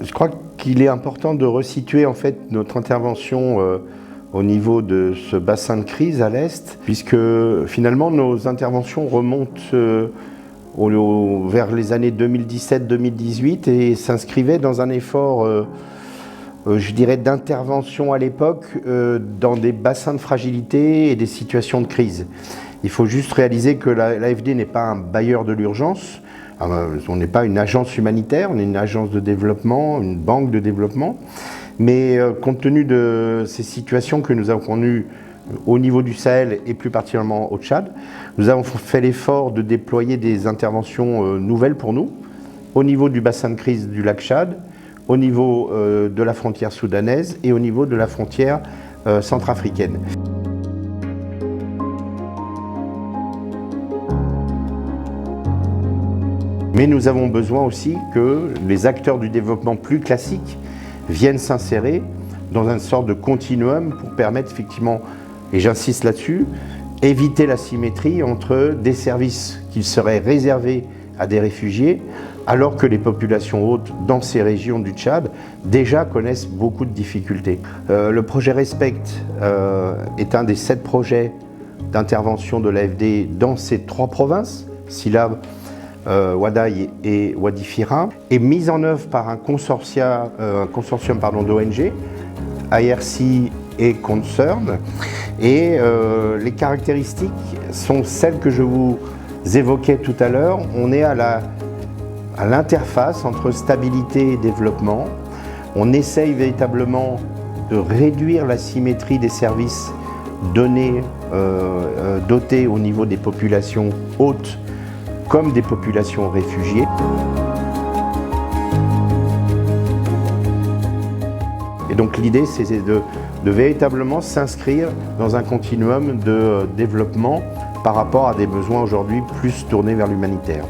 Je crois qu'il est important de resituer en fait notre intervention au niveau de ce bassin de crise à l'Est, puisque finalement nos interventions remontent vers les années 2017-2018 et s'inscrivaient dans un effort, je dirais, d'intervention à l'époque dans des bassins de fragilité et des situations de crise. Il faut juste réaliser que l'AFD n'est pas un bailleur de l'urgence. On n'est pas une agence humanitaire, on est une agence de développement, une banque de développement. Mais compte tenu de ces situations que nous avons connues au niveau du Sahel et plus particulièrement au Tchad, nous avons fait l'effort de déployer des interventions nouvelles pour nous, au niveau du bassin de crise du lac Tchad, au niveau de la frontière soudanaise et au niveau de la frontière centrafricaine. Mais nous avons besoin aussi que les acteurs du développement plus classiques viennent s'insérer dans une sorte de continuum pour permettre effectivement, et j'insiste là-dessus, éviter l'asymétrie entre des services qui seraient réservés à des réfugiés, alors que les populations hautes dans ces régions du Tchad déjà connaissent beaucoup de difficultés. Le projet Respect est un des 7 projets d'intervention de l'AFD dans ces 3 provinces, Silab, Ouaddaï et Wadi Fira, est mise en œuvre par un consortium d'ONG, IRC et Concern. Et les caractéristiques sont celles que je vous évoquais tout à l'heure. On est à l'interface entre stabilité et développement. On essaye véritablement de réduire l'asymétrie des services dotés au niveau des populations hautes comme des populations réfugiées. Et donc l'idée, c'est de véritablement s'inscrire dans un continuum de développement par rapport à des besoins aujourd'hui plus tournés vers l'humanitaire.